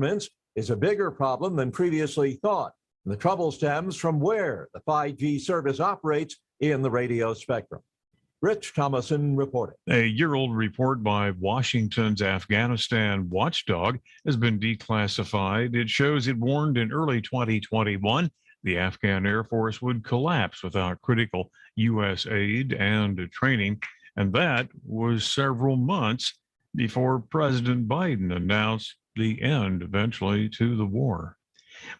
is a bigger problem than previously thought. The trouble stems from where the 5G service operates in the radio spectrum. Rich Thomason reporting. A year-old report by Washington's Afghanistan watchdog has been declassified. It shows it warned in early 2021 the Afghan Air Force would collapse without critical U.S. aid and training, and that was several months before President Biden announced the end eventually to the war.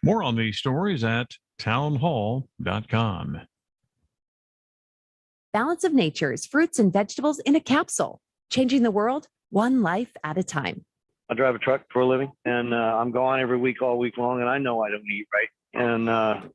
More on these stories at townhall.com. Balance of Nature's fruits and vegetables in a capsule, changing the world one life at a time. I drive a truck for a living, and I'm gone every week, all week long, and I know I don't eat right, and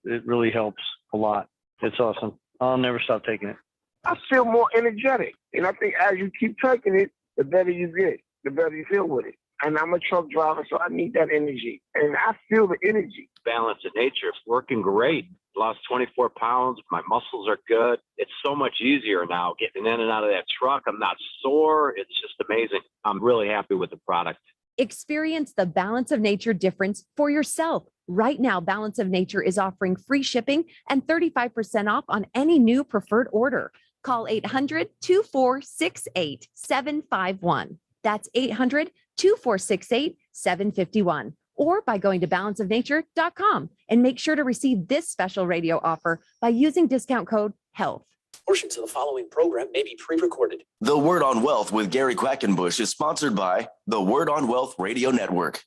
it really helps a lot. It's awesome. I'll never stop taking it. I feel more energetic, and I think as you keep taking it, the better you get, the better you feel with it. And I'm a truck driver, so I need that energy, and I feel the energy. Balance of Nature is working great. Lost 24 pounds. My muscles are good. It's so much easier now getting in and out of that truck. I'm not sore. It's just amazing. I'm really happy with the product. Experience the Balance of Nature difference for yourself. Right now, Balance of Nature is offering free shipping and 35% off on any new preferred order. Call 800-2468-751. That's 800-2468-751. Or by going to balanceofnature.com and make sure to receive this special radio offer by using discount code HEALTH. Portions of the following program may be pre-recorded. The Word on Wealth with Gary Quackenbush is sponsored by the Word on Wealth Radio Network.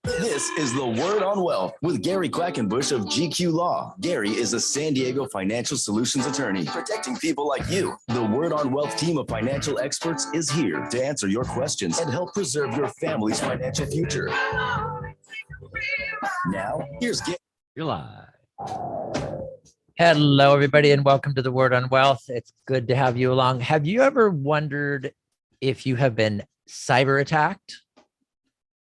This is the Word on Wealth with Gary Quackenbush of GQ Law. Gary is a San Diego financial solutions attorney protecting people like you. The Word on Wealth team of financial experts is here to answer your questions and help preserve your family's financial future. Now, here's Gary. You're live. Hello, everybody, and welcome to the Word on Wealth. It's good to have you along. Have you ever wondered if you have been cyber attacked?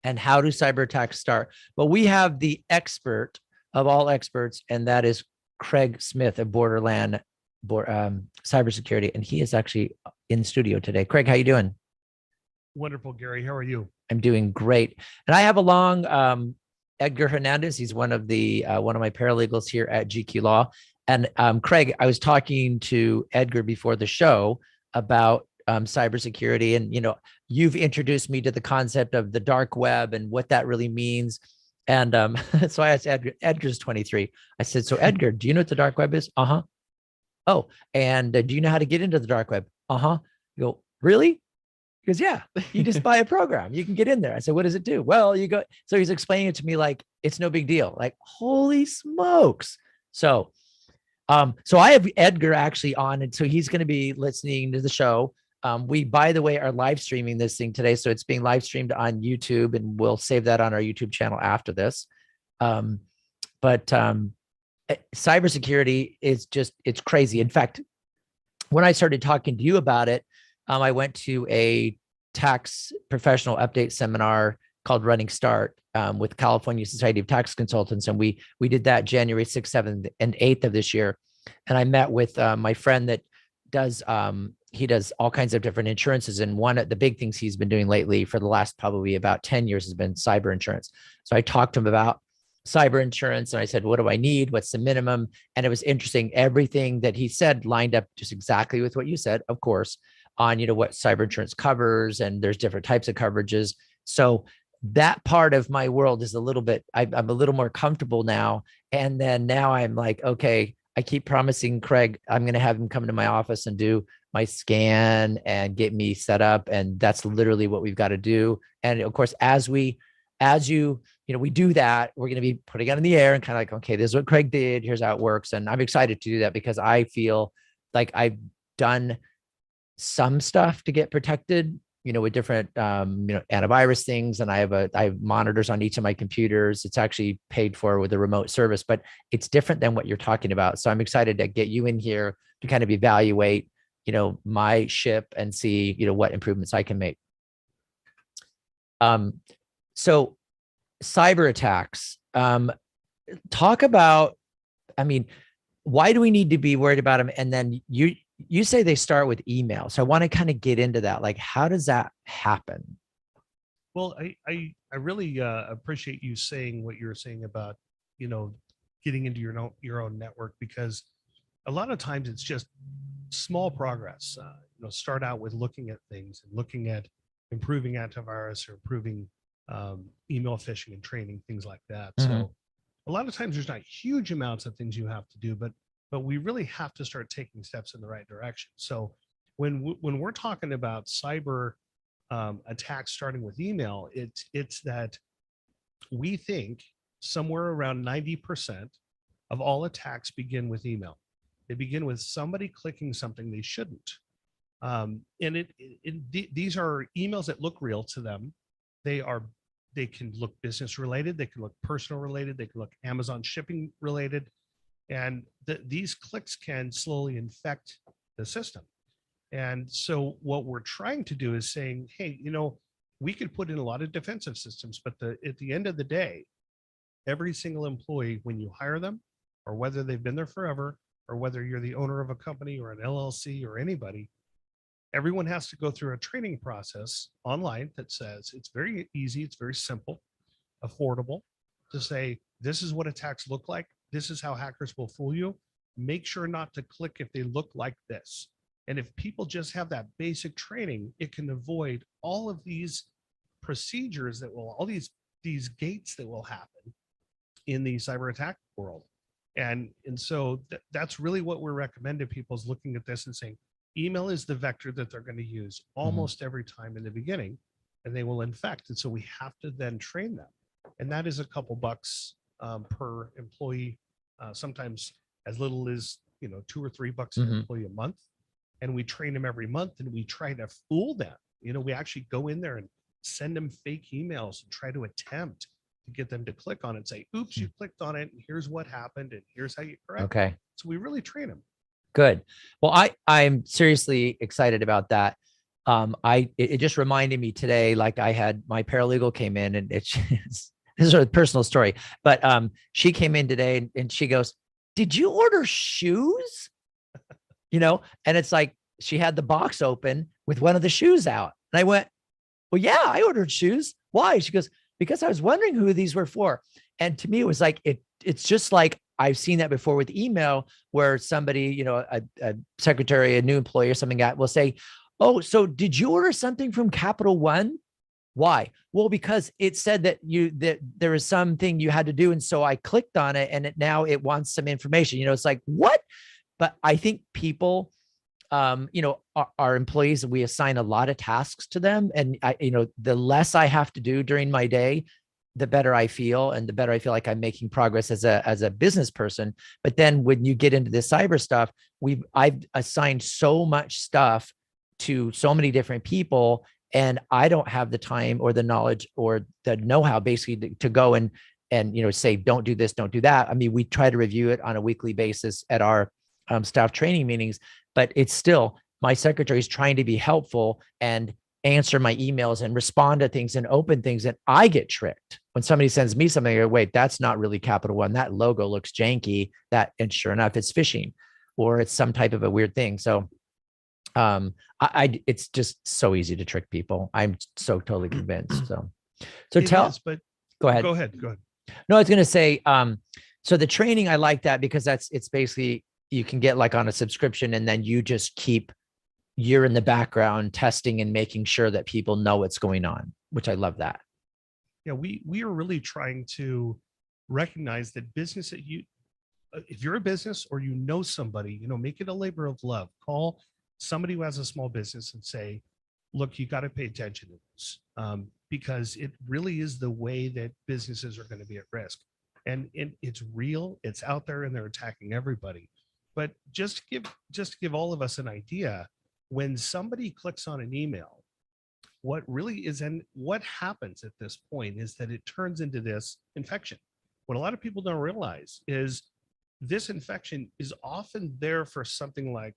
And how do cyber attacks start? Well, we have the expert of all experts, and that is Craig Smith of Borderland Cybersecurity, and he is actually in studio today. Craig, how you doing? Wonderful, Gary. How are you? I'm doing great. And I have along Edgar Hernandez. He's one of my paralegals here at GQ Law. And Craig, I was talking to Edgar before the show about cybersecurity, and you've introduced me to the concept of the dark web and what that really means. And so I asked Edgar. Edgar's 23. I said, "So Edgar, do you know what the dark web is?" Uh-huh. "Oh, and do you know how to get into the dark web?" "Uh-huh." You go, "Really?" He goes, "Yeah, you just buy a program, you can get in there." I said, "What does it do?" "Well, you go." So he's explaining it to me like it's no big deal. Like, holy smokes. So I have Edgar actually on, and so he's going to be listening to the show. We, by the way, are live streaming this thing today. So it's being live streamed on YouTube, and we'll save that on our YouTube channel after this. Cybersecurity is it's crazy. In fact, when I started talking to you about it, I went to a tax professional update seminar called Running Start with California Society of Tax Consultants. And we did that January 6th, 7th, and 8th of this year. And I met with my friend that does, he does all kinds of different insurances. And one of the big things he's been doing lately for the last probably about 10 years has been cyber insurance. So I talked to him about cyber insurance, and I said, "What do I need? What's the minimum?" And it was interesting. Everything that he said lined up just exactly with what you said, of course, on, what cyber insurance covers, and there's different types of coverages. So that part of my world is a little bit, I'm a little more comfortable now. And then now I'm like, okay, I keep promising Craig, I'm going to have him come to my office and do my scan and get me set up. And that's literally what we've got to do. And of course, as we do that, we're going to be putting it in the air and kind of like, okay, this is what Craig did. Here's how it works. And I'm excited to do that because I feel like I've done some stuff to get protected, with different, antivirus things. And I have monitors on each of my computers. It's actually paid for with a remote service, but it's different than what you're talking about. So I'm excited to get you in here to kind of evaluate, my ship and see, what improvements I can make. So cyber attacks, talk about, why do we need to be worried about them? And then you say they start with email. So I want to kind of get into that. Like, how does that happen? Well, I really appreciate you saying what you're saying about, getting into your own network, because a lot of times it's just small progress. Start out with looking at things and looking at improving antivirus or improving email phishing and training, things like that. So a lot of times there's not huge amounts of things you have to do, but we really have to start taking steps in the right direction. So when we're talking about cyber attacks starting with email, it's that we think somewhere around 90% of all attacks begin with email. They begin with somebody clicking something they shouldn't. And these are emails that look real to them. They can look business related, they can look personal related, they can look Amazon shipping related, and these clicks can slowly infect the system. And so what we're trying to do is saying, hey, we could put in a lot of defensive systems, but at the end of the day, every single employee, when you hire them, or whether they've been there forever, or whether you're the owner of a company or an LLC or anybody, everyone has to go through a training process online that says it's very easy, it's very simple, affordable, to say, this is what attacks look like. This is how hackers will fool you. Make sure not to click if they look like this. And if people just have that basic training, it can avoid all of these procedures all these gates that will happen in the cyber attack world. And so that's really what we're recommending people, is looking at this and saying, email is the vector that they're going to use almost every time in the beginning, and they will infect. And so we have to then train them. And that is a couple bucks per employee, sometimes as little as, $2 or $3 an employee a month. And we train them every month, and we try to fool them. We actually go in there and send them fake emails and try to attempt to get them to click on it and say, oops, you clicked on it, and here's what happened, and here's how you correct it. Okay. So we really train them. Good. Well, I'm seriously excited about that. It just reminded me today, like I had my paralegal came in, and this is a personal story, but she came in today and she goes, did you order shoes? And it's like, she had the box open with one of the shoes out. And I went, well, yeah, I ordered shoes. Why? She goes, because I was wondering who these were for. And to me, it was like, it's just like, I've seen that before with email, where somebody, a secretary, a new employee or something will say, oh, so did you order something from Capital One? Why? Well, because it said that there was something you had to do. And so I clicked on it, and now it wants some information. It's like, what? But I think people, our employees, we assign a lot of tasks to them. And the less I have to do during my day, the better I feel, and the better I feel like I'm making progress as a business person. But then when you get into this cyber stuff, I've assigned so much stuff to so many different people, and I don't have the time or the knowledge or the know-how basically to go and say, don't do this, don't do that. I mean, we try to review it on a weekly basis at our staff training meetings, but it's still, my secretary is trying to be helpful and answer my emails and respond to things and open things. And I get tricked when somebody sends me something. I go, wait, that's not really Capital One. That logo looks janky. And sure enough, it's phishing, or it's some type of a weird thing. So it's just so easy to trick people. I'm so totally convinced. So But go ahead. Go ahead. No, I was going to say, so the training, I like that, because it's basically, you can get like on a subscription, and then you're in the background testing and making sure that people know what's going on, which I love that. Yeah, we are really trying to recognize that business, that if you're a business or somebody, make it a labor of love. Call somebody who has a small business and say, look, you got to pay attention to this, because it really is the way that businesses are going to be at risk. And it's real, it's out there, and they're attacking everybody. But just to give all of us an idea, when somebody clicks on an email, what happens at this point is that it turns into this infection. What a lot of people don't realize is this infection is often there for something like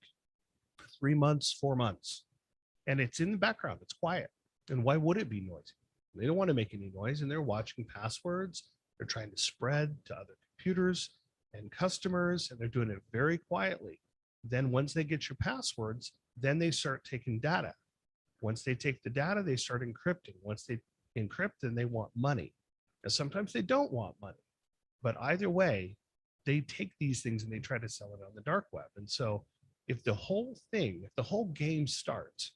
3 months, 4 months, and it's in the background. It's quiet. And why would it be noisy? They don't want to make any noise, and they're watching passwords. They're trying to spread to other computers and customers, and they're doing it very quietly. Then once they get your passwords, then they start taking data. Once they take the data, they start encrypting. Once they encrypt and they want money. And sometimes they don't want money. But either way, they take these things and they try to sell it on the dark web. And so if the whole game starts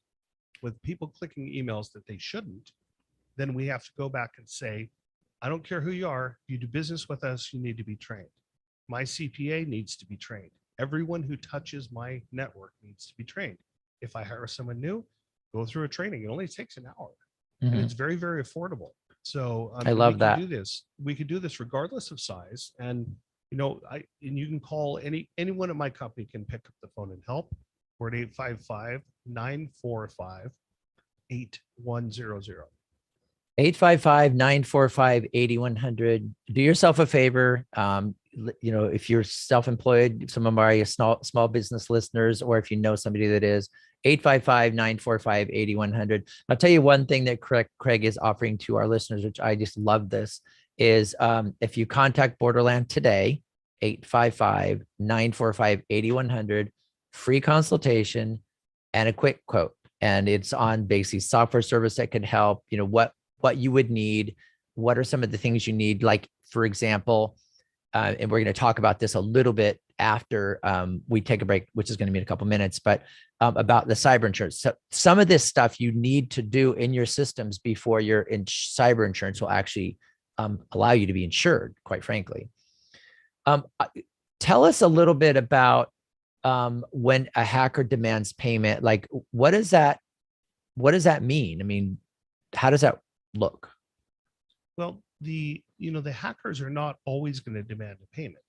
with people clicking emails that they shouldn't, then we have to go back and say, I don't care who you are, if you do business with us, you need to be trained. My CPA needs to be trained. Everyone who touches my network needs to be trained. If I hire someone new, go through a training. It only takes an hour. And it's very, very affordable. So I love that. We could do this regardless of size. And and you can call anyone at my company can pick up the phone and help. We're at 855-945-8100. 855-945-8100. Do yourself a favor. If you're self-employed, some of my small business listeners, or if you know somebody that is, 855-945-8100. I'll tell you one thing that Craig is offering to our listeners, which I just love this, is if you contact Borderland today, 855-945-8100, free consultation and a quick quote. And it's on basically software service that can help, what you would need, what are some of the things you need, like, for example, and we're going to talk about this a little bit after we take a break, which is going to be in a couple minutes, but about the cyber insurance. So some of this stuff you need to do in your systems before your cyber insurance will actually allow you to be insured, quite frankly. Tell us a little bit about when a hacker demands payment. Like, what does that mean? I mean, how does that look? Well, the hackers are not always going to demand a payment,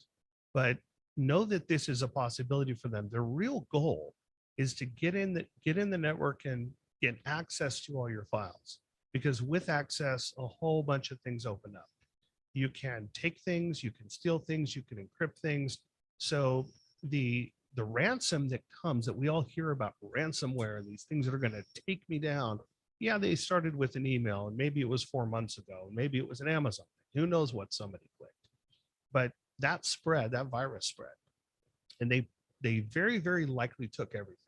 but know that this is a possibility for them. Their real goal is to get in the network and get access to all your files, because with access, a whole bunch of things open up. You can take things, you can steal things, you can encrypt things. So the ransom that comes, that we all hear about, ransomware, these things that are going to take me down. Yeah, they started with an email, and maybe it was 4 months ago. Maybe it was an Amazon. Who knows what somebody clicked? But that virus spread, and they very, very likely took everything.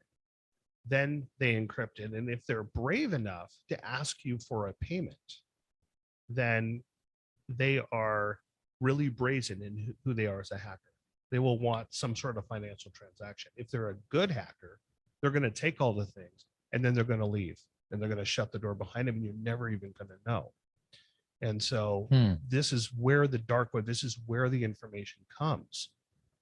Then they encrypted, and if they're brave enough to ask you for a payment, then they are really brazen in who they are as a hacker. They will want some sort of financial transaction. If they're a good hacker, they're going to take all the things and then they're going to leave, and they're going to shut the door behind them, and you're never even going to know. And so this is where the dark web, this is where the information comes.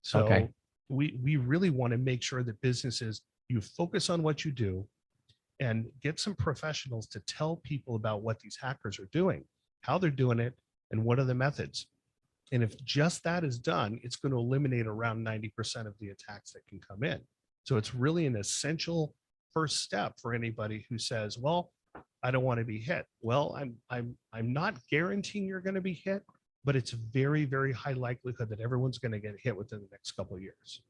So we really want to make sure that businesses, you focus on what you do and get some professionals to tell people about what these hackers are doing, how they're doing it, and what are the methods. And if just that is done, it's going to eliminate around 90% of the attacks that can come in. So it's really an essential first step for anybody who says, well, I don't want to be hit. Well, I'm not guaranteeing you're going to be hit, but it's very, very high likelihood that everyone's going to get hit within the next couple of years.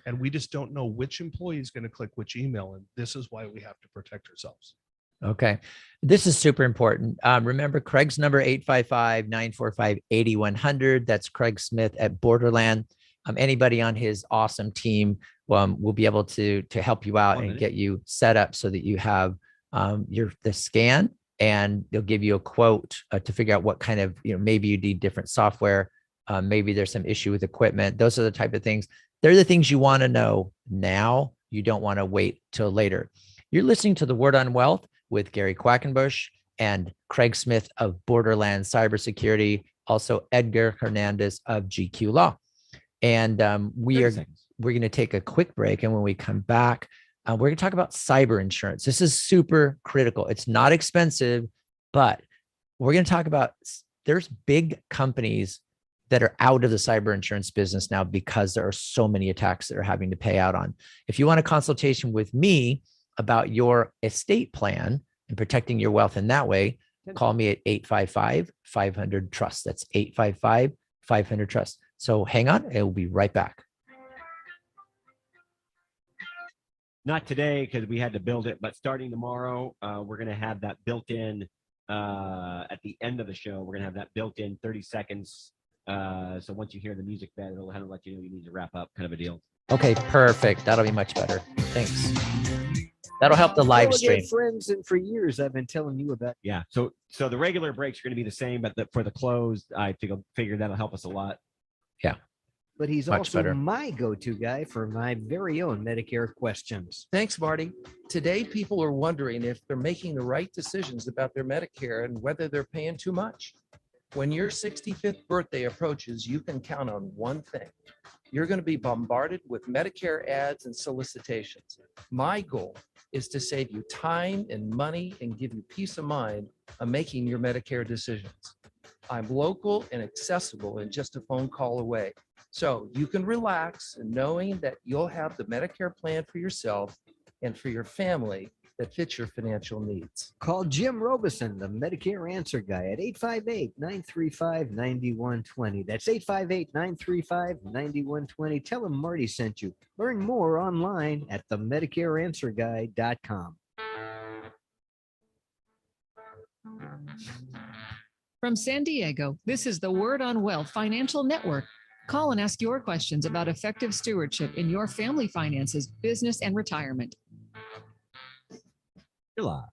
And we just don't know which employee is going to click which email. And this is why we have to protect ourselves. Okay. This is super important. Remember Craig's number, 855-945-8100. That's Craig Smith at Borderland. Anybody on his awesome team will be able to help you out and get you set up so that you have the scan, and they'll give you a quote to figure out what kind of, maybe you need different software. Maybe there's some issue with equipment. Those are the type of things. They're the things you want to know now. You don't want to wait till later. You're listening to The Word on Wealth with Gary Quackenbush and Craig Smith of Borderland Cybersecurity, also Edgar Hernandez of GQ Law. And we're going to take a quick break. And when we come back, we're going to talk about cyber insurance. This is super critical. It's not expensive, but we're going to talk about, there's big companies that are out of the cyber insurance business now because there are so many attacks that are having to pay out on. If you want a consultation with me about your estate plan and protecting your wealth in that way, call me at 855-500-TRUST. That's 855-500-TRUST. So hang on, and we'll be right back. Not today because we had to build it, but starting tomorrow, we're going to have that built in at the end of the show. We're going to have that built in 30 seconds. So once you hear the music bed, it'll kind of let you know you need to wrap up, kind of a deal. Okay, perfect. That'll be much better. Thanks. That'll help the live stream. Friends, and for years I've been telling you about. Yeah. So the regular breaks are going to be the same, but for the closed, I figure that'll help us a lot. Yeah. But he's Much also better. my go-to guy for my very own Medicare questions. Thanks, Marty. Today, people are wondering if they're making the right decisions about their Medicare and whether they're paying too much. When your 65th birthday approaches, you can count on one thing. You're going to be bombarded with Medicare ads and solicitations. My goal is to save you time and money and give you peace of mind on making your Medicare decisions. I'm local and accessible and just a phone call away. So you can relax in knowing that you'll have the Medicare plan for yourself and for your family that fits your financial needs. Call Jim Robeson, the Medicare Answer Guy, at 858-935-9120. That's 858-935-9120. Tell him Marty sent you. Learn more online at themedicareanswerguy.com. From San Diego, this is the Word on Wealth Financial Network. Call and ask your questions about effective stewardship in your family finances, business, and retirement. You're live.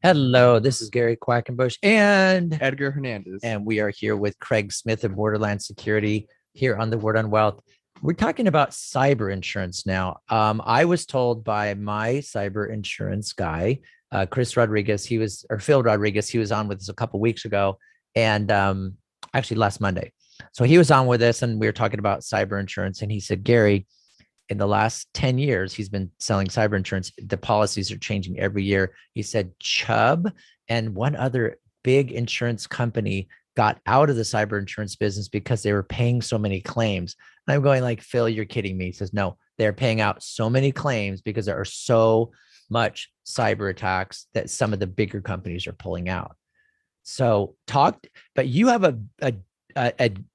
Hello, this is Gary Quackenbush and Edgar Hernandez. And we are here with Craig Smith of Borderland Security here on the Word on Wealth. We're talking about cyber insurance now. I was told by my cyber insurance guy, Phil Rodriguez, he was on with us a couple weeks ago, and actually last Monday. So he was on with us and we were talking about cyber insurance, and he said, Gary, in the last 10 years, he's been selling cyber insurance. The policies are changing every year. He said Chubb and one other big insurance company got out of the cyber insurance business because they were paying so many claims. And I'm going like, Phil, you're kidding me. He says, no, they're paying out so many claims because there are so much cyber attacks that some of the bigger companies are pulling out. So but you have a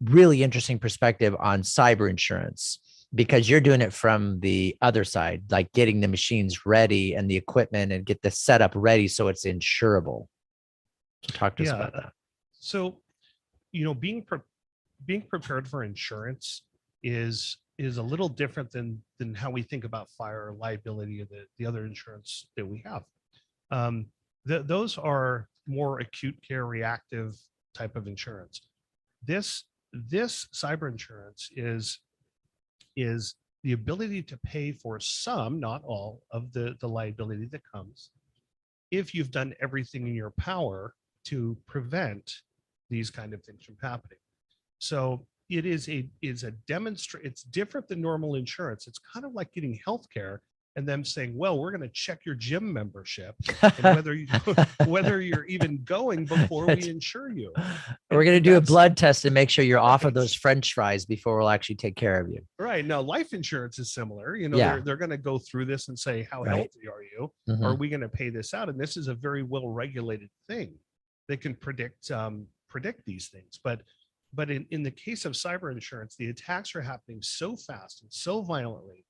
really interesting perspective on cyber insurance, because you're doing it from the other side, like getting the machines ready and the equipment and get the setup ready so it's insurable. So talk to us about that. So, being prepared for insurance is a little different than how we think about fire or liability or the other insurance that we have. Those are more acute care, reactive type of insurance. This cyber insurance is the ability to pay for some, not all, of the liability that comes if you've done everything in your power to prevent these kind of things from happening. So it's different than normal insurance. It's kind of like getting healthcare and them saying, well, we're going to check your gym membership and whether you're even going before we insure you. We're going to do a blood test and make sure you're off of those French fries before we'll actually take care of you. Right. Now, life insurance is similar. They're going to go through this and say, how healthy are you? Mm-hmm. Are we going to pay this out? And this is a very well-regulated thing. They can predict these things. But in the case of cyber insurance, the attacks are happening so fast and so violently.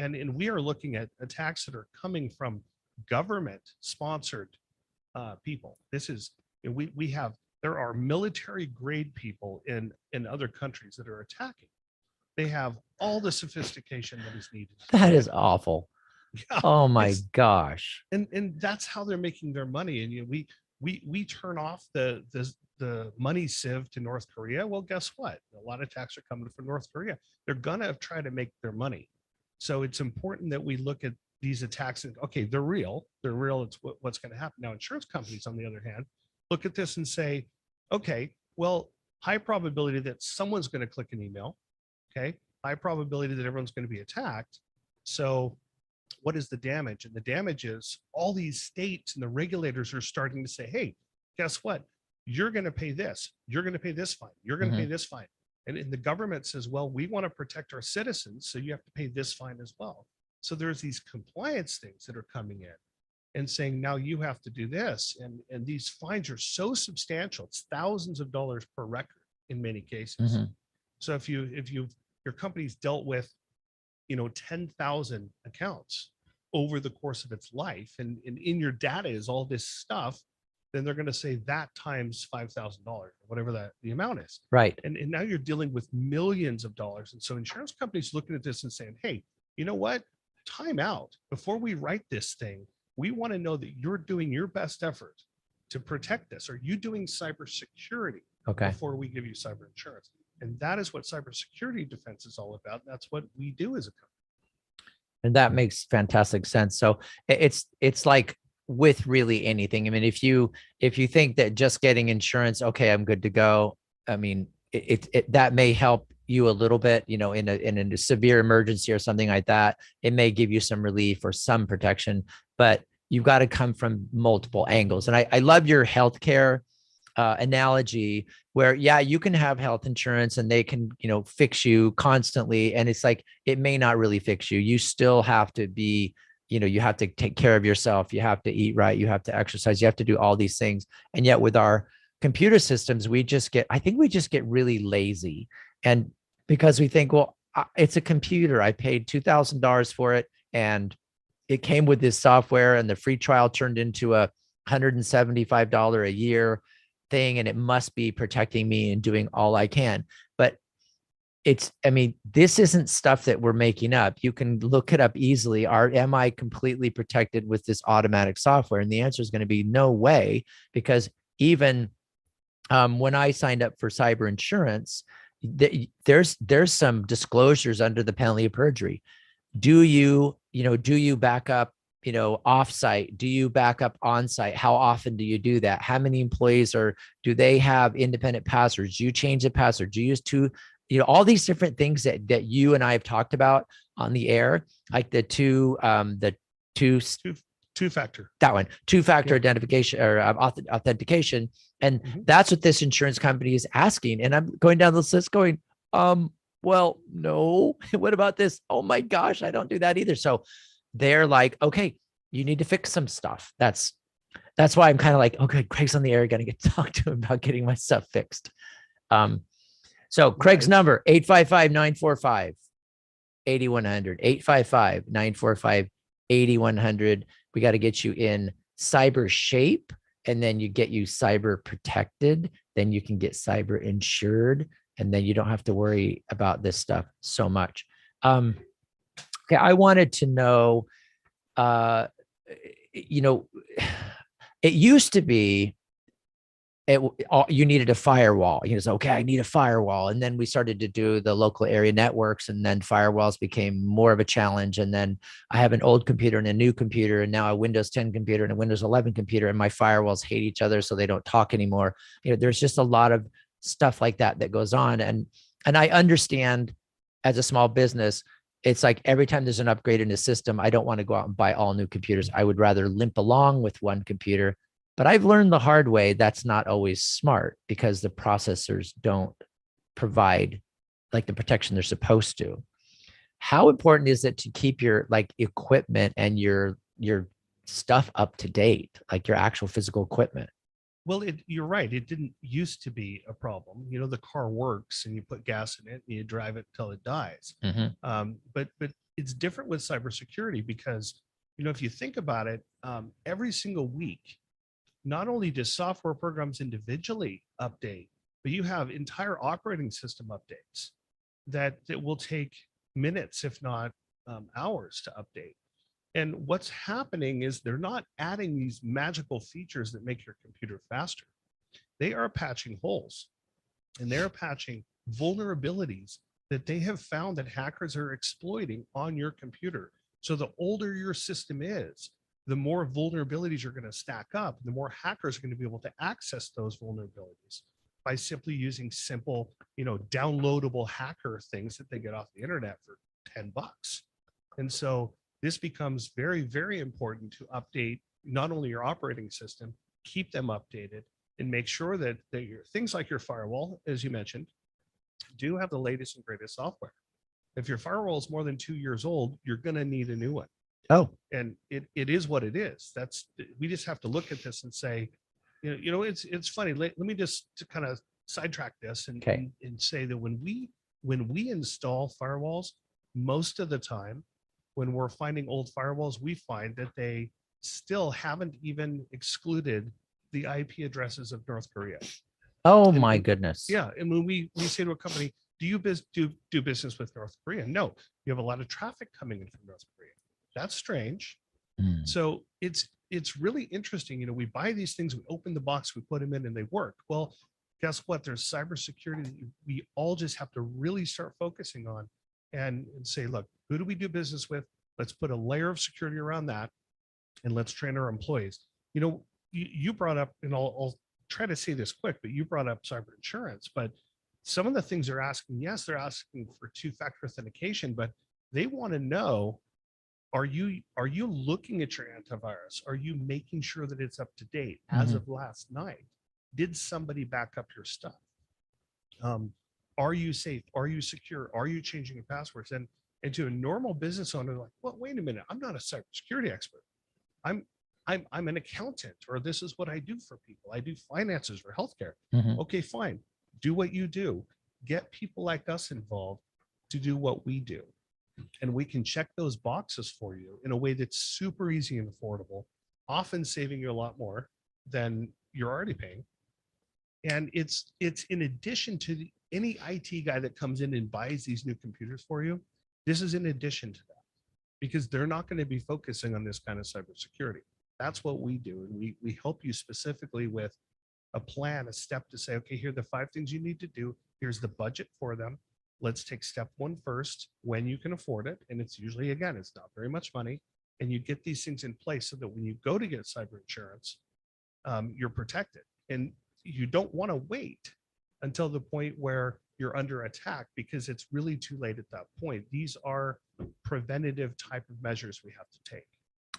And we are looking at attacks that are coming from government-sponsored people. There are military-grade people in other countries that are attacking. They have all the sophistication that is needed. That is awful. Yeah, oh my gosh. And that's how they're making their money. And we turn off the money sieve to North Korea. Well, guess what? A lot of attacks are coming from North Korea. They're gonna try to make their money. So it's important that we look at these attacks and, okay, they're real. It's what's going to happen. Now, insurance companies, on the other hand, look at this and say, okay, well, high probability that someone's going to click an email. Okay. High probability that everyone's going to be attacked. So what is the damage? And the damage is all these states and the regulators are starting to say, hey, guess what? You're going to pay this. You're going to pay this fine. You're going to pay this fine. And the government says, well, we want to protect our citizens, so you have to pay this fine as well. So there's these compliance things that are coming in and saying, now you have to do this. And these fines are so substantial. It's thousands of dollars per record in many cases. Mm-hmm. So if your company's dealt with, 10,000 accounts over the course of its life, and in your data is all this stuff, then they're going to say that times $5,000 or whatever the amount is. Right. And now you're dealing with millions of dollars. And so insurance companies looking at this and saying, hey, you know what? time out before we write this thing. We want to know that you're doing your best effort to protect this. Are you doing cybersecurity Okay. before we give you cyber insurance? And that is what cybersecurity defense is all about. That's what we do as a company. And that makes fantastic sense. So it's like with really anything. I mean, if you think that just getting insurance, okay, I'm good to go. I mean, it that may help you a little bit, you know, in a severe emergency or something like that. It may give you some relief or some protection, but you've got to come from multiple angles. And I love your healthcare analogy where, yeah, you can have health insurance and they can, you know, fix you constantly. And it's like, it may not really fix you. You still have to be, you know, you have to take care of yourself. You have to eat right. You have to exercise. You have to do all these things. And yet with our computer systems, I think we just get really lazy. And because we think, well, it's a computer. I paid $2,000 for it. And it came with this software, and the free trial turned into a $175 a year thing. And it must be protecting me and doing all I can. But I mean, this isn't stuff that we're making up. You can look it up easily. Am I completely protected with this automatic software? And the answer is going to be no way, because even when I signed up for cyber insurance, there's some disclosures under the penalty of perjury. Do you back up, offsite? Do you back up on-site? How often do you do that? How many employees do they have independent passwords? Do you change the password? Do you use all these different things that you and I have talked about on the air, like the two-factor identification or authentication. And that's what this insurance company is asking. And I'm going down this list going, well, no, what about this? Oh my gosh, I don't do that either. So they're like, okay, you need to fix some stuff. That's why I'm kind of like, okay, Craig's on the air. Got to get to talk to him about getting my stuff fixed. So Craig's number, 855-945-8100, 855-945-8100. We got to get you in cyber shape, and then you get you cyber protected. Then you can get cyber insured, and then you don't have to worry about this stuff so much. Okay, I wanted to know, it used to be you needed a firewall. So, okay, I need a firewall. And then we started to do the local area networks, and then firewalls became more of a challenge. And then I have an old computer and a new computer, and now a Windows 10 computer and a Windows 11 computer, and my firewalls hate each other, so they don't talk anymore. There's just a lot of stuff like that goes on. And I understand as a small business, it's like every time there's an upgrade in the system, I don't want to go out and buy all new computers. I would rather limp along with one computer. But I've learned the hard way that's not always smart, because the processors don't provide like the protection they're supposed to. How important is it to keep your equipment and your stuff up to date, like your actual physical equipment? Well, you're right. It didn't used to be a problem. The car works and you put gas in it and you drive it till it dies. But it's different with cybersecurity, because, if you think about it, every single week, not only do software programs individually update, but you have entire operating system updates that will take minutes, if not hours, to update. And what's happening is they're not adding these magical features that make your computer faster. They are patching holes, and they're patching vulnerabilities that they have found that hackers are exploiting on your computer. So the older your system is, the more vulnerabilities you're going to stack up, the more hackers are going to be able to access those vulnerabilities by simply using simple, downloadable hacker things that they get off the internet for $10. And so this becomes very, very important to update not only your operating system, keep them updated, and make sure that your things like your firewall, as you mentioned, do have the latest and greatest software. If your firewall is more than 2 years old, you're going to need a new one. Oh, and it is what it is. We just have to look at this and say, it's funny. Let me just to kind of sidetrack this and say that when we install firewalls, most of the time, when we're finding old firewalls, we find that they still haven't even excluded the IP addresses of North Korea. Oh my goodness. Yeah, and when we say to a company, do you do business with North Korea? No, you have a lot of traffic coming in from North Korea. That's strange. Hmm. So it's really interesting. We buy these things, we open the box, we put them in, and they work. Well, guess what? There's cybersecurity that we all just have to really start focusing on and say, look, who do we do business with? Let's put a layer of security around that, and let's train our employees. You brought up, and I'll try to say this quick, but you brought up cyber insurance. But some of the things they're asking, yes, they're asking for two-factor authentication, but they want to know, are you looking at your antivirus? Are you making sure that it's up to date? As of last night, did somebody back up your stuff? Are you safe? Are you secure? Are you changing your passwords? And to a normal business owner, like, well, wait a minute, I'm not a cybersecurity expert. I'm an accountant, or this is what I do for people. I do finances or healthcare. Okay, fine. Do what you do. Get people like us involved to do what we do. And we can check those boxes for you in a way that's super easy and affordable, often saving you a lot more than you're already paying. And it's in addition to any IT guy that comes in and buys these new computers for you. This is in addition to that, because they're not going to be focusing on this kind of cybersecurity. That's what we do. And we help you specifically with a plan, a step to say, okay, here are the 5 things you need to do. Here's the budget for them. Let's take step 1 first, when you can afford it. And it's usually, again, it's not very much money. And you get these things in place so that when you go to get cyber insurance, you're protected. And you don't want to wait until the point where you're under attack, because it's really too late at that point. These are preventative type of measures we have to take.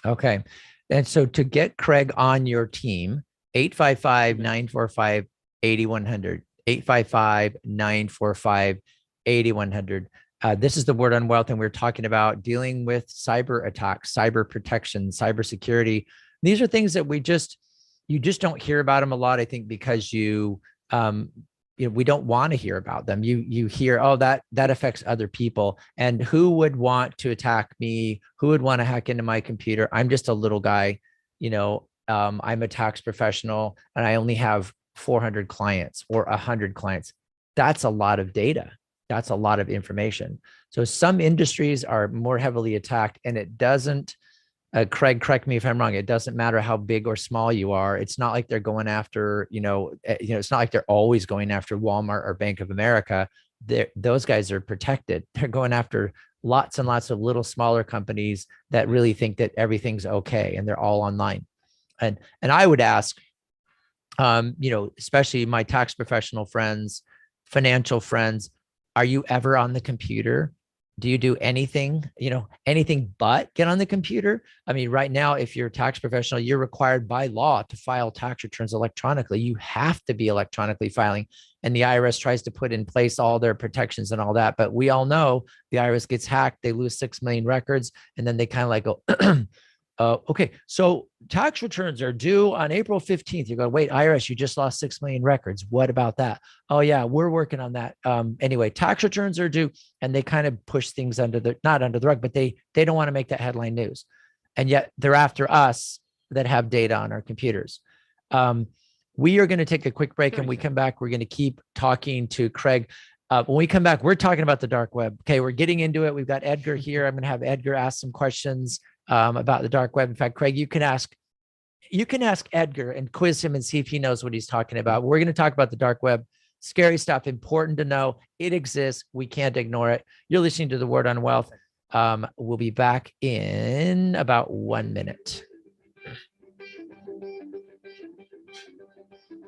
Okay. And so to get Craig on your team, 855-945-8100, 855-945-8100. This is the Word on Wealth, and we're talking about dealing with cyber attacks, cyber protection, cyber security. These are things that you just don't hear about them a lot, I think, because we don't want to hear about them. You hear, oh, that affects other people, and who would want to attack me? Who would want to hack into my computer? I'm just a little guy, I'm a tax professional and I only have 400 clients or 100 clients. That's a lot of data. That's a lot of information. So some industries are more heavily attacked, and it doesn't, Craig, correct me if I'm wrong, it doesn't matter how big or small you are. It's not like they're going after, it's not like they're always going after Walmart or Bank of America. Those guys are protected. They're going after lots and lots of little smaller companies that really think that everything's okay, and they're all online. And I would ask, especially my tax professional friends, financial friends, are you ever on the computer? Do you do anything but get on the computer? I mean, right now, if you're a tax professional, you're required by law to file tax returns electronically. You have to be electronically filing. And the IRS tries to put in place all their protections and all that. But we all know the IRS gets hacked. They lose 6 million records. And then they kind of like go, okay, so tax returns are due on April 15th. You go, wait, IRS, you just lost 6 million records. What about that? Oh yeah, we're working on that. Anyway, tax returns are due, and they kind of push things not under the rug, but they don't want to make that headline news. And yet they're after us that have data on our computers. We are going to take a quick break, and we come back. We're going to keep talking to Craig. When we come back, we're talking about the dark web. Okay, we're getting into it. We've got Edgar here. I'm going to have Edgar ask some questions about the dark web. In fact, Craig, you can ask Edgar and quiz him and see if he knows what he's talking about. We're going to talk about the dark web. Scary stuff, important to know. It exists. We can't ignore it. You're listening to the Word on Wealth. We'll be back in about 1 minute.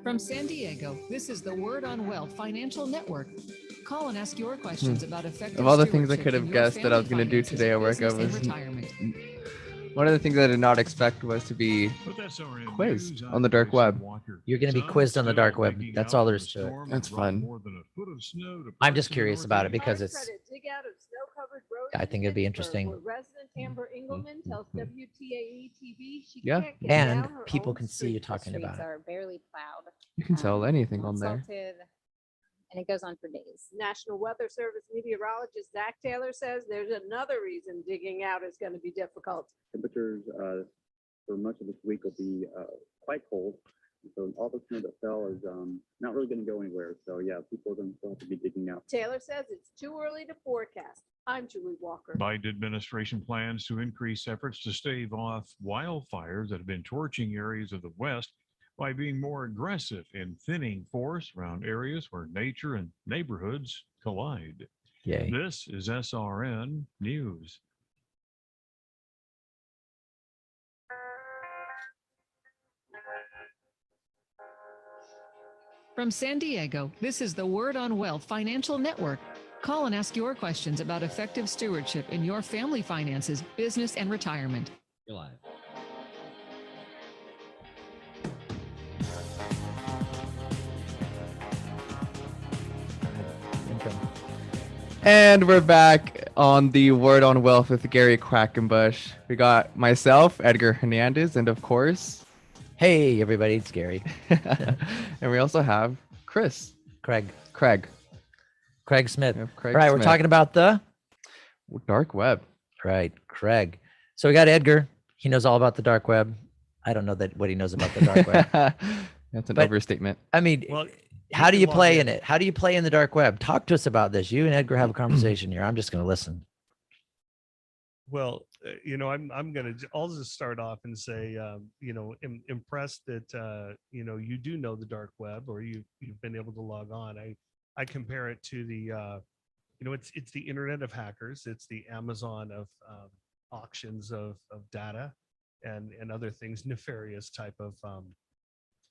From San Diego, this is the Word on Wealth Financial Network. Call and ask your questions about effective Of all the things I stewardship could in have your guessed that I was going to do family today at work, I finances, was business, and retirement. one of the things I did not expect was to be quizzed on the dark web. You're going to be quizzed on the dark web. That's all there is to it. That's fun. I'm just curious about it because I think it'd be interesting. Resident Amber Engelman tells WTAE TV she Yeah. can't get And down her people own can see you street. The talking about streets it. are barely plowed. You can sell anything on there. Salted, and it goes on for days. National Weather Service meteorologist Zach Taylor says there's another reason digging out is going to be difficult. Temperatures for much of this week will be quite cold. So all the snow that fell is not really going to go anywhere. So yeah, people are going to have to be digging out. Taylor says it's too early to forecast. I'm Julie Walker. Biden administration plans to increase efforts to stave off wildfires that have been torching areas of the West by being more aggressive in thinning forests around areas where nature and neighborhoods collide. Yay. This is SRN News. From San Diego, this is the Word on Wealth Financial Network. Call and ask your questions about effective stewardship in your family finances, business, and retirement. You're live. And we're back on the Word on Wealth with Gary Quackenbush. We got myself, Edgar Hernandez, and of course, hey everybody, it's Gary. and we also have Chris. Craig Craig Smith. All right, we're Smith. talking about the dark web. Right, Craig. So we got Edgar. He knows all about the dark web. I don't know what he knows about the dark web. That's an But, overstatement. I mean, Well, how do can you log play in it? How do you play in the dark web? Talk to us about this. You and Edgar have a conversation here. I'm just going to listen. Well, I'll just start off and say, impressed that, you do know the dark web, or you've been able to log on. I compare it to the, it's the internet of hackers. It's the Amazon of auctions of data and other things, nefarious type of,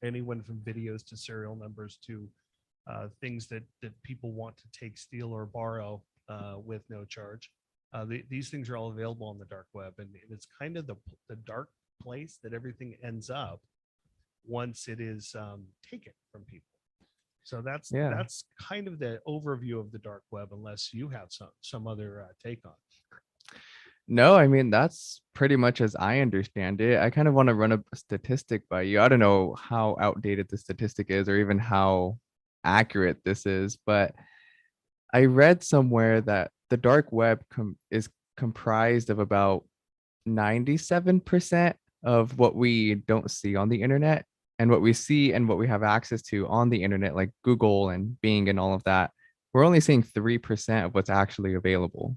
anyone from videos to serial numbers to things that people want to take, steal, or borrow with no charge. These things are all available on the dark web, and it's kind of the dark place that everything ends up once it is taken from people. So that's kind of the overview of the dark web, unless you have some other take on it. No, I mean, that's pretty much as I understand it. I kind of want to run a statistic by you. I don't know how outdated the statistic is or even how accurate this is, but I read somewhere that the dark web is comprised of about 97% of what we don't see on the internet, and what we see and what we have access to on the internet, like Google and Bing and all of that. We're only seeing 3% of what's actually available.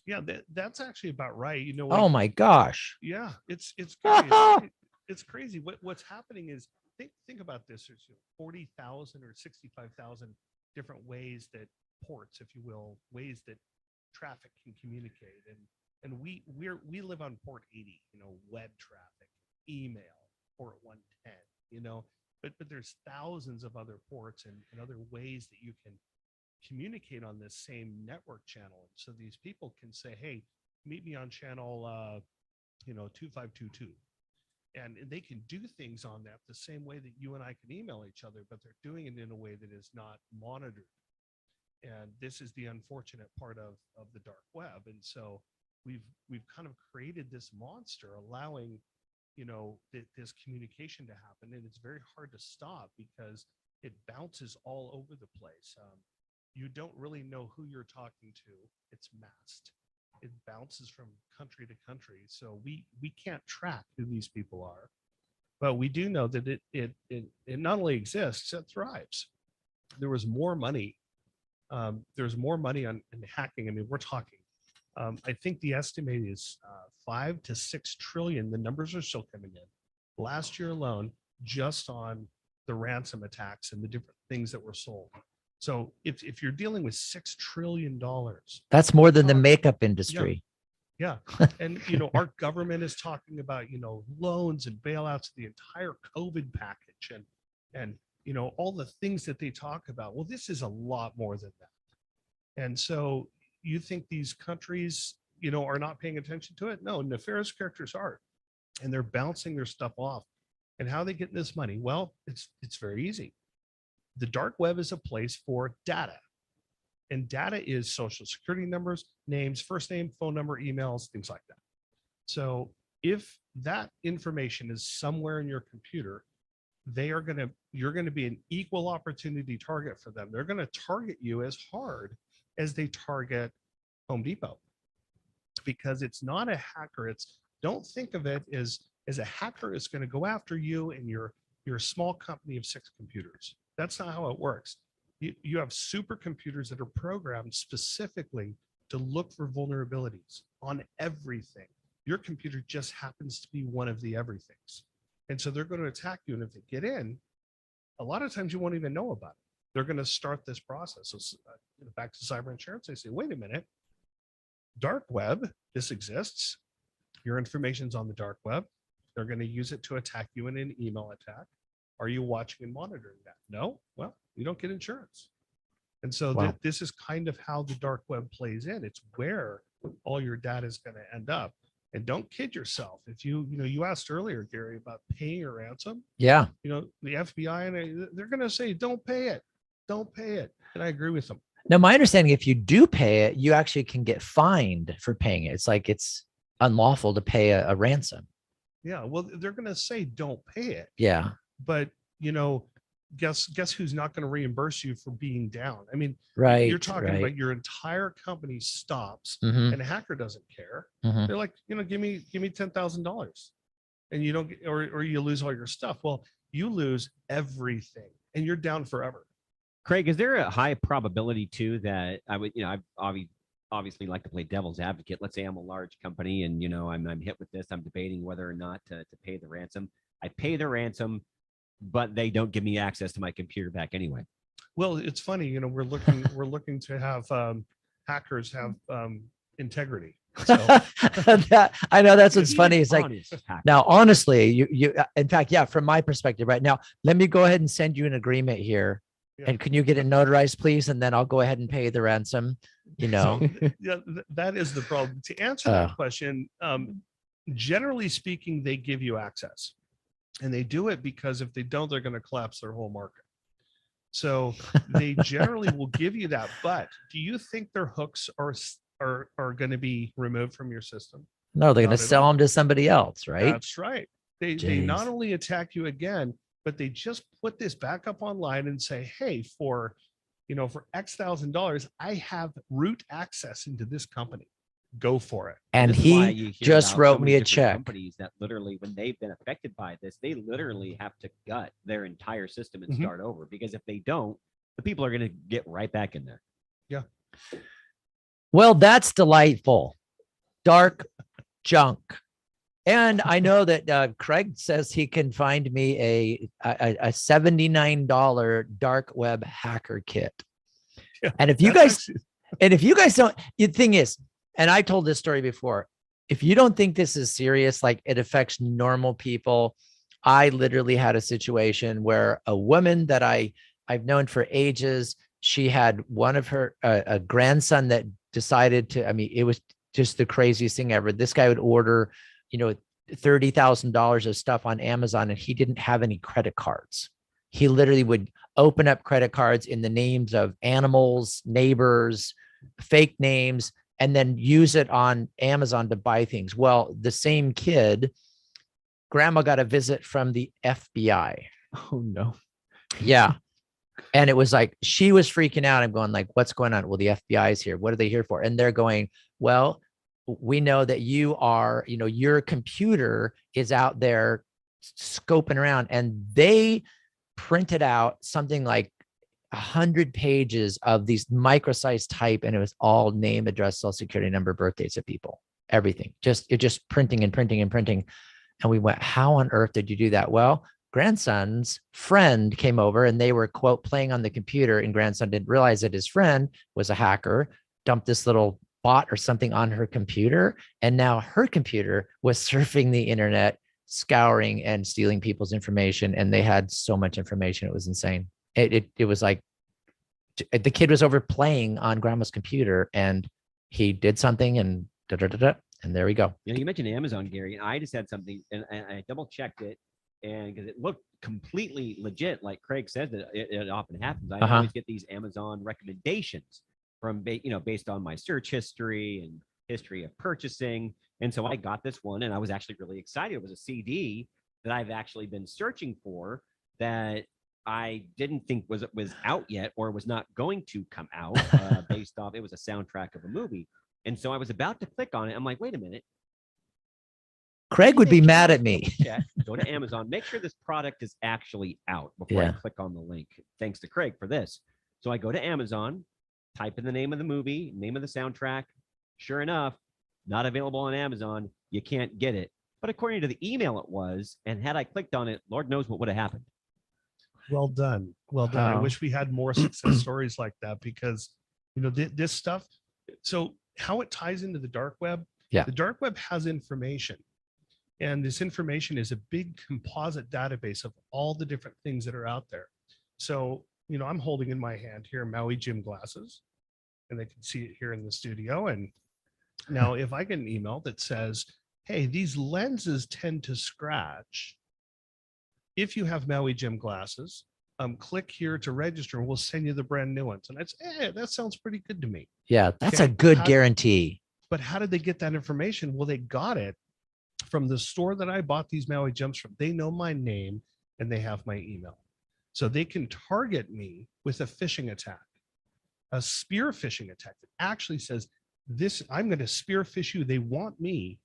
Yeah, that's actually about right. Oh my gosh. Yeah, it's crazy. It's crazy. What's happening is think about this. There's 40,000 or 65,000 different ways that ports, if you will, ways that traffic can communicate, and we live on port 80. Web traffic, email, port 110. But there's thousands of other ports and other ways that you can communicate on this same network channel. So these people can say, hey, meet me on channel 2522, and they can do things on that the same way that you and I can email each other, but they're doing it in a way that is not monitored. And this is the unfortunate part of the dark web. And so we've kind of created this monster, allowing this communication to happen, and it's very hard to stop because it bounces all over the place. You don't really know who you're talking to. It's masked. It bounces from country to country. So we can't track who these people are, but we do know that it not only exists, it thrives. There was more money. There's more money in hacking. I mean, we're talking, I think the estimate is 5 to 6 trillion. The numbers are still coming in. Last year alone, just on the ransom attacks and the different things that were sold. So if you're dealing with $6 trillion, That's more than the makeup industry. yeah. And, our government is talking about, loans and bailouts, the entire COVID package and, all the things that they talk about. Well, this is a lot more than that. And so you think these countries, are not paying attention to it? No, nefarious characters are, and they're bouncing their stuff off. And how they get this money? Well, it's very easy. The dark web is a place for data, and data is social security numbers, names, first name, phone number, emails, things like that. So if that information is somewhere in your computer, you're going to be an equal opportunity target for them. They're going to target you as hard as they target Home Depot, because it's not a hacker. Don't think of it as a hacker is going to go after you and your you're a small company of 6 computers. That's not how it works. You have supercomputers that are programmed specifically to look for vulnerabilities on everything. Your computer just happens to be one of the everythings. And so they're going to attack you. And if they get in, a lot of times you won't even know about it. They're going to start this process. So back to cyber insurance, they say, wait a minute, dark web, this exists. Your information's on the dark web. They're going to use it to attack you in an email attack. Are you watching and monitoring that? No? Well, you don't get insurance. And so this is kind of how the dark web plays in. It's where all your data is going to end up. And don't kid yourself. If you asked earlier, Gary, about paying a ransom. Yeah. The FBI, and they're going to say, don't pay it. Don't pay it. And I agree with them. Now, my understanding, if you do pay it, you actually can get fined for paying it. It's like it's unlawful to pay a ransom. Yeah. Well, they're going to say, don't pay it. Yeah. But, guess who's not going to reimburse you for being down? I mean, right. You're talking about your entire company stops and a hacker doesn't care. They're like, give me $10,000 and you don't get, or you lose all your stuff. Well, you lose everything and you're down forever. Craig, is there a high probability too that I would, I obviously like to play devil's advocate. Let's say I'm a large company and, I'm hit with this. I'm debating whether or not to pay the ransom. I pay the ransom, but they don't give me access to my computer back anyway. Well, it's funny, we're looking to have hackers have integrity. So. I know that's what's funny. It's like, now, honestly, you, in fact, yeah, from my perspective right now, let me go ahead and send you an agreement here. Yeah. And can you get it notarized, please? And then I'll go ahead and pay the ransom, So, yeah, that is the problem. To answer that question, generally speaking, they give you access. And they do it because if they don't, they're going to collapse their whole market. So they generally will give you that. But do you think their hooks are going to be removed from your system? No, they're going to sell them to somebody else, right? That's right. They not only attack you again, but they just put this back up online and say, hey, for X $1,000, I have root access into this company. Go for it. And he just wrote me a check. Companies that literally, when they've been affected by this, they literally have to gut their entire system and start over, because if they don't, the people are going to get right back in there. Yeah. Well, that's delightful. Dark junk. And I know that Craig says he can find me a $79 dark web hacker kit. Yeah, and if you guys don't, the thing is, and I told this story before, if you don't think this is serious, like it affects normal people, I literally had a situation where a woman that I've known for ages, she had one of her, a grandson that decided to, it was just the craziest thing ever. This guy would order, $30,000 of stuff on Amazon, and he didn't have any credit cards. He literally would open up credit cards in the names of animals, neighbors, fake names, and then use it on Amazon to buy things. Well, the same kid, grandma got a visit from the FBI. Oh no. Yeah. And it was like, she was freaking out. I'm going like, what's going on? Well, the FBI is here. What are they here for? And they're going, well, we know that you are, your computer is out there scoping around, and they printed out something like 100 pages of these micro-sized type, and it was all name, address, social security number, birthdays of people, everything, just printing and printing and printing. And we went, how on earth did you do that? Well, grandson's friend came over and they were, quote, playing on the computer, and grandson didn't realize that his friend was a hacker, dumped this little bot or something on her computer, and now her computer was surfing the internet, scouring and stealing people's information. And they had so much information, it was insane. It was like the kid was over playing on grandma's computer, and he did something, and and there we go. You mentioned Amazon, Gary, and I just had something, and I double checked it, and because it looked completely legit, like Craig said that it often happens. I always get these Amazon recommendations from based on my search history and history of purchasing, and so I got this one, and I was actually really excited. It was a CD that I've actually been searching for that I didn't think was out yet, or was not going to come out based off, it was a soundtrack of a movie. And so I was about to click on it. I'm like, wait a minute. Craig would be mad at me. Check, go to Amazon, make sure this product is actually out before I Yeah. click on the link. Thanks to Craig for this. So I go to Amazon, type in the name of the movie, name of the soundtrack. Sure enough, not available on Amazon. You can't get it. But according to the email, it was. And had I clicked on it, Lord knows what would have happened. Well done. Well done. I Wow. wish we had more success stories like that because, this stuff. So how it ties into the dark web, Yeah. the dark web has information. And this information is a big composite database of all the different things that are out there. So, I'm holding in my hand here Maui gym glasses, and they can see it here in the studio. And now if I get an email that says, hey, these lenses tend to scratch. If you have Maui gym glasses, click here to register and we'll send you the brand new ones. And that sounds pretty good to me. Yeah, that's Okay, a good how- guarantee. But how did they get that information? Well, they got it from the store that I bought these Maui jumps from. They know my name and they have my email. So they can target me with a phishing attack, a spear phishing attack that actually says, I'm going to spear phish you. They want me.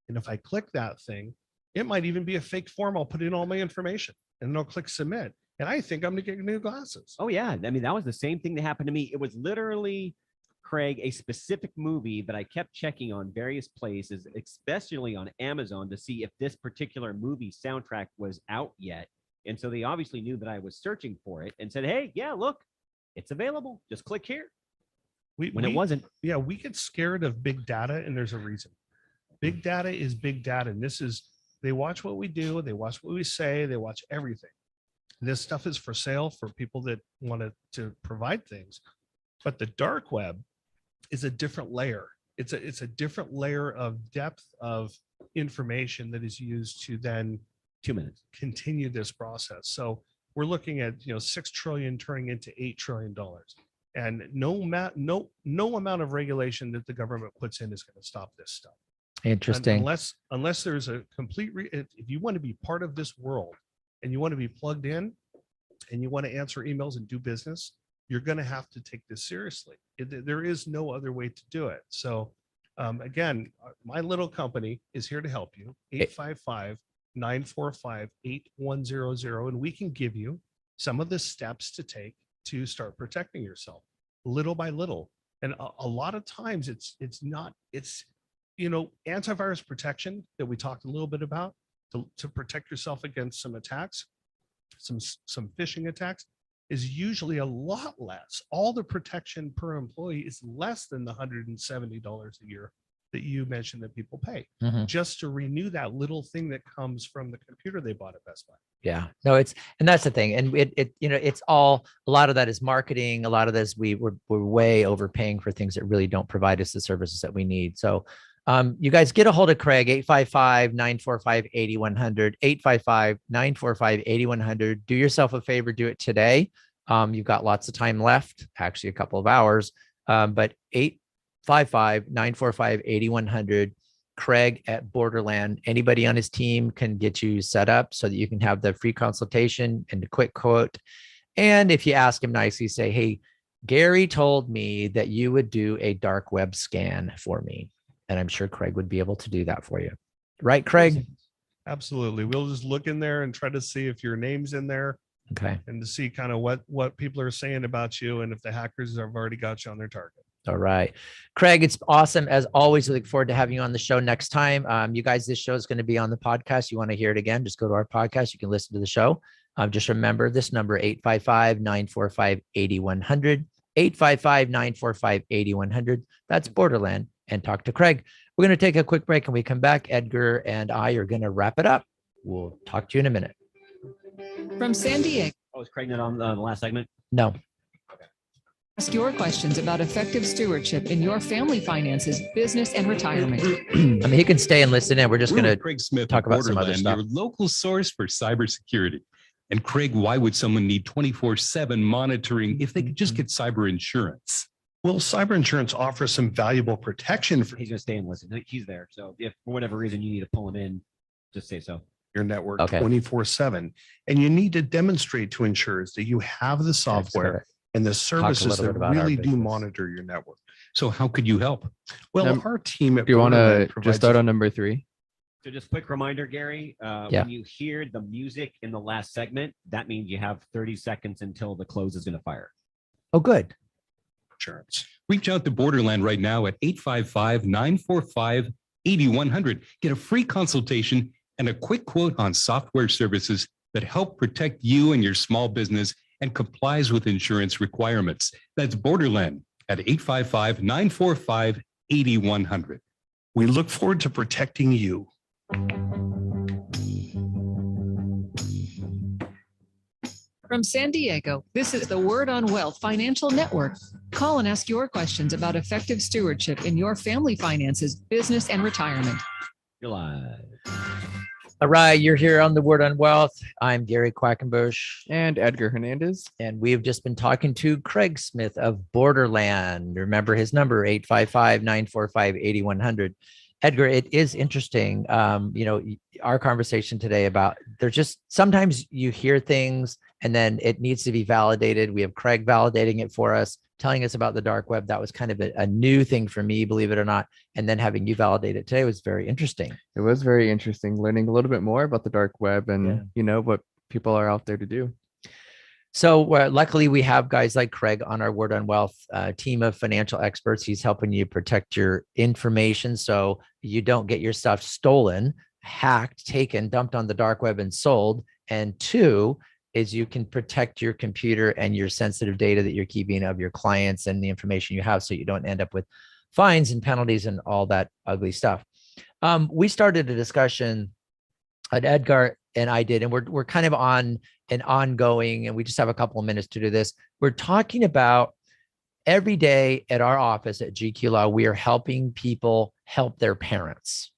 And if I click that thing, it might even be a fake form. I'll put in all my information and then I'll click submit. And I think I'm going to get new glasses. Oh, yeah. I mean, that was the same thing that happened to me. It was literally, Craig, a specific movie that I kept checking on various places, especially on Amazon, to see if this particular movie soundtrack was out yet. And so they obviously knew that I was searching for it and said, hey, yeah, look, it's available. Just click here. When it wasn't. Yeah, we get scared of big data, and there's a reason. Big data is big data. And they watch what we do, they watch what we say, they watch everything. This stuff is for sale for people that wanted to provide things. But the dark web is a different layer. It's a different layer of depth of information that is used to then 2 minutes continue this process. So we're looking at 6 trillion turning into $8 trillion. And no amount of regulation that the government puts in is going to stop this stuff. Interesting. Unless there's a complete, if you want to be part of this world and you want to be plugged in and you want to answer emails and do business, you're going to have to take this seriously. There is no other way to do it. So again, my little company is here to help you. 855-945-8100. And we can give you some of the steps to take to start protecting yourself little by little. And a lot of times it's antivirus protection that we talked a little bit about to protect yourself against some attacks, some phishing attacks is usually a lot less. All the protection per employee is less than the $170 a year that you mentioned that people pay just to renew that little thing that comes from the computer they bought at Best Buy. Yeah, no, and that's the thing. And it's all, a lot of that is marketing. A lot of this, we're way overpaying for things that really don't provide us the services that we need. So you guys get a hold of Craig, 855-945-8100, 855-945-8100. Do yourself a favor, do it today. You've got lots of time left, actually a couple of hours, but 855-945-8100. Craig at Borderland. Anybody on his team can get you set up so that you can have the free consultation and the quick quote. And if you ask him nicely, say, hey, Gary told me that you would do a dark web scan for me. And I'm sure Craig would be able to do that for you. Right, Craig? Absolutely. We'll just look in there and try to see if your name's in there. Okay. And to see kind of what people are saying about you and if the hackers have already got you on their target. All right. Craig, it's awesome. As always, we look forward to having you on the show next time. You guys, this show is going to be on the podcast. You want to hear it again, just go to our podcast. You can listen to the show. Just remember this number, 855-945-8100, 855-945-8100. That's Borderland. And talk to Craig. We're going to take a quick break and we come back. Edgar and I are going to wrap it up. We'll talk to you in a minute. From San Diego. Oh, is Craig not on the last segment? No. Ask your questions about effective stewardship in your family finances, business, and retirement. I mean, he can stay and listen in. We're just going to Craig Smith talk of about some other Borderland, stuff. your local source for cybersecurity. And Craig, why would someone need 24/7 monitoring if they could just get cyber insurance? Well, cyber insurance offers some valuable protection for He's going to stay and listen. He's there. So if for whatever reason you need to pull him in, just say so. your network Okay. 24/7. And you need to demonstrate to insurers that you have the software and the services little that bit about our really do business. monitor your network. So how could you help? Well, Num- our team at Do you want Borderland to provides just start on number 3? So just quick reminder, Gary, Yeah. when you hear the music in the last segment, that means you have 30 seconds until the close is going to fire. Oh, good. Insurance. Reach out to Borderland right now at 855-945-8100. Get a free consultation and a quick quote on software services that help protect you and your small business and complies with insurance requirements. That's Borderland at 855-945-8100. We look forward to protecting you. From San Diego, this is the Word on Wealth Financial Network. Call and ask your questions about effective stewardship in your family finances, business, and retirement. You're live. All right, you're here on the Word on Wealth. I'm Gary Quackenbush. And Edgar Hernandez. And we've just been talking to Craig Smith of Borderland. Remember his number, 855-945-8100. Edgar, it is interesting, our conversation today about there's just sometimes you hear things and then it needs to be validated. We have Craig validating it for us, telling us about the dark web. That was kind of a new thing for me, believe it or not. And then having you validate it today was very interesting. It was very interesting learning a little bit more about the dark web and, what people are out there to do. So luckily we have guys like Craig on our Word on Wealth team of financial experts. He's helping you protect your information so you don't get your stuff stolen, hacked, taken, dumped on the dark web and sold. And two is you can protect your computer and your sensitive data that you're keeping of your clients and the information you have so you don't end up with fines and penalties and all that ugly stuff. We started a discussion at Edgar and I did, and we're kind of on an ongoing, and we just have a couple of minutes to do this. We're talking about every day at our office at GQ Law, we are helping people help their parents.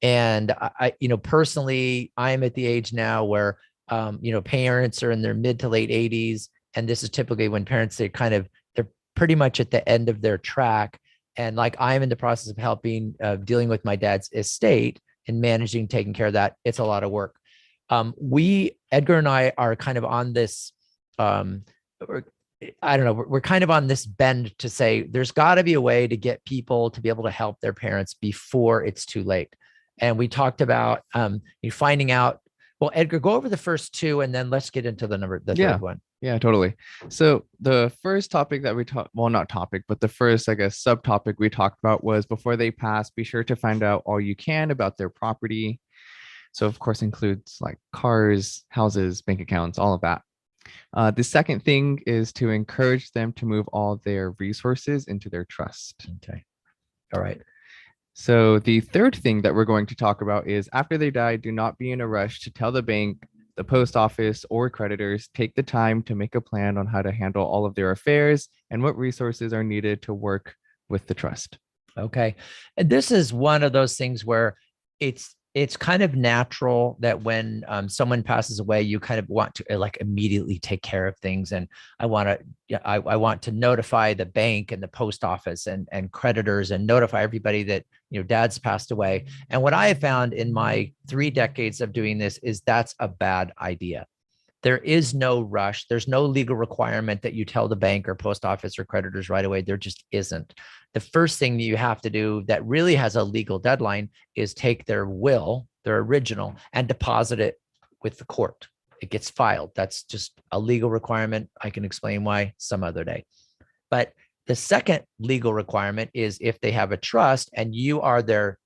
And I personally, I'm at the age now where, parents are in their mid to late 80s. And this is typically when parents, they're pretty much at the end of their track. And like I'm in the process of helping, dealing with my dad's estate and managing, taking care of that. It's a lot of work. Edgar and I are kind of on this, we're kind of on this bend to say, there's gotta be a way to get people to be able to help their parents before it's too late. And we talked about, finding out, well, Edgar, go over the first two and then let's get into the third one. Yeah, totally. So the first topic that we talked, well, not topic, but the first, subtopic we talked about was before they pass, be sure to find out all you can about their property. So of course includes like cars, houses, bank accounts, all of that. The second thing is to encourage them to move all their resources into their trust. Okay. All right. So the third thing that we're going to talk about is after they die, do not be in a rush to tell the bank, the post office, or creditors. Take the time to make a plan on how to handle all of their affairs and what resources are needed to work with the trust. Okay. And this is one of those things where it's kind of natural that when someone passes away, you kind of want to immediately take care of things. And I want to notify the bank and the post office and creditors and notify everybody that, dad's passed away. And what I have found in my 3 decades of doing this is that's a bad idea. There is no rush. There's no legal requirement that you tell the bank or post office or creditors right away. There just isn't. The first thing that you have to do that really has a legal deadline is take their will, their original, and deposit it with the court. It gets filed. That's just a legal requirement. I can explain why some other day. But the second legal requirement is if they have a trust and you are their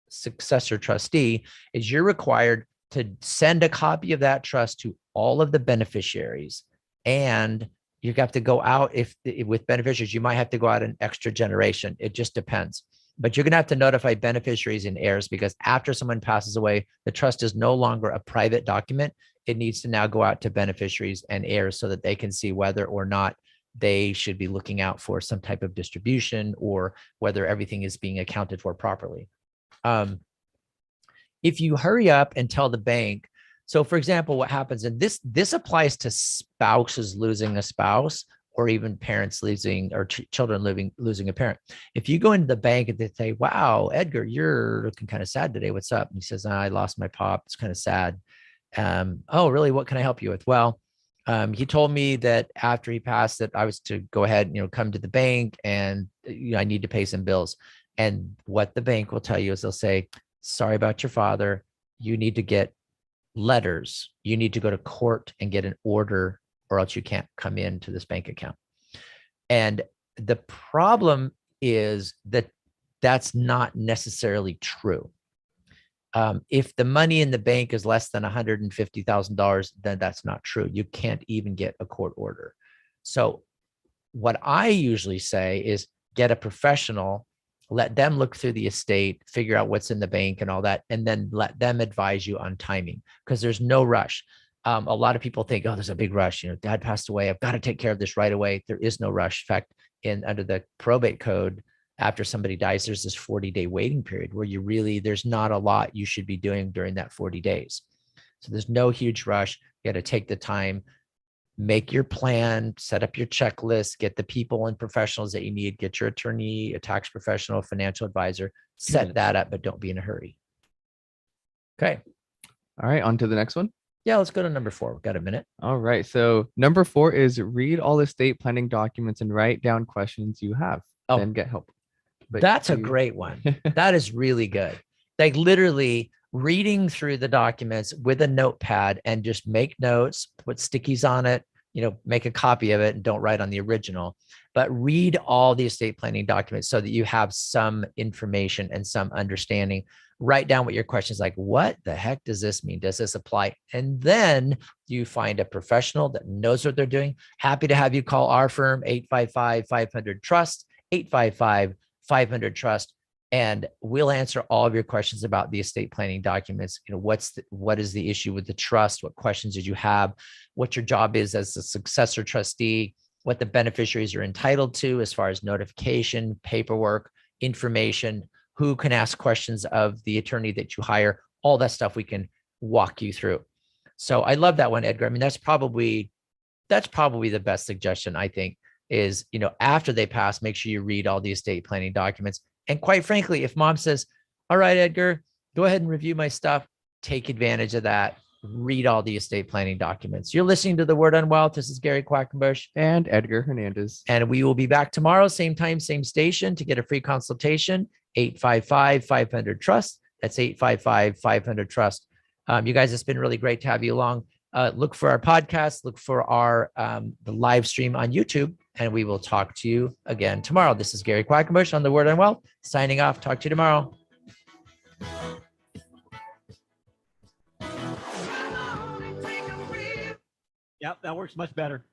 successor trustee, is you're required to send a copy of that trust to all of the beneficiaries. And you have to go out with beneficiaries, you might have to go out an extra generation. It just depends. But you're going to have to notify beneficiaries and heirs because after someone passes away, the trust is no longer a private document. It needs to now go out to beneficiaries and heirs so that they can see whether or not they should be looking out for some type of distribution or whether everything is being accounted for properly. If you hurry up and tell the bank, so for example, what happens, and this applies to spouses losing a spouse or even parents losing or children losing a parent. If you go into the bank and they say, wow, Edgar, you're looking kind of sad today. What's up? And he says, I lost my pop. It's kind of sad. Oh, really? What can I help you with? Well, he told me that after he passed that I was to go ahead, come to the bank and I need to pay some bills. And what the bank will tell you is they'll say, sorry about your father. You need to get letters. You need to go to court and get an order, or else you can't come into this bank account. And the problem is that that's not necessarily true. If the money in the bank is less than $150,000, then that's not true. You can't even get a court order. So what I usually say is get a professional, let them look through the estate, figure out what's in the bank and all that, and then let them advise you on timing, because there's no rush. A lot of people think, oh, there's a big rush. Dad passed away. I've got to take care of this right away. There is no rush. In fact, under the probate code, after somebody dies, there's this 40-day waiting period where there's not a lot you should be doing during that 40 days. So there's no huge rush. You got to take the time, make your plan, set up your checklist, get the people and professionals that you need, get your attorney, a tax professional, a financial advisor, set that up, but don't be in a hurry. Okay. All right, on to the next one. Yeah, let's go to number 4. We've got a minute. All right. So number 4 is read all estate planning documents and write down questions you have, then get help. But that's a great one. That is really good. Like literally reading through the documents with a notepad and just make notes, put stickies on it, make a copy of it and don't write on the original, but read all the estate planning documents so that you have some information and some understanding. Write down what your questions like. What the heck does this mean? Does this apply? And then you find a professional that knows what they're doing. Happy to have you call our firm, 855-500-TRUST, 855-500-TRUST. And we'll answer all of your questions about the estate planning documents. What is the issue with the trust? What questions did you have? What your job is as a successor trustee? What the beneficiaries are entitled to as far as notification, paperwork, information, who can ask questions of the attorney that you hire, all that stuff we can walk you through. So I love that one, Edgar. I mean, that's probably the best suggestion, I think, is, after they pass, make sure you read all the estate planning documents. And quite frankly, if mom says, all right, Edgar, go ahead and review my stuff, take advantage of that. Read all the estate planning documents. You're listening to The Word on Wealth. This is Gary Quackenbush. And Edgar Hernandez. And we will be back tomorrow, same time, same station, to get a free consultation, 855-500-TRUST. That's 855-500-TRUST. You guys, it's been really great to have you along. Look for our podcast, look for our the live stream on YouTube, and we will talk to you again tomorrow. This is Gary Quackenbush on The Word on Wealth, signing off. Talk to you tomorrow. Yep, that works much better.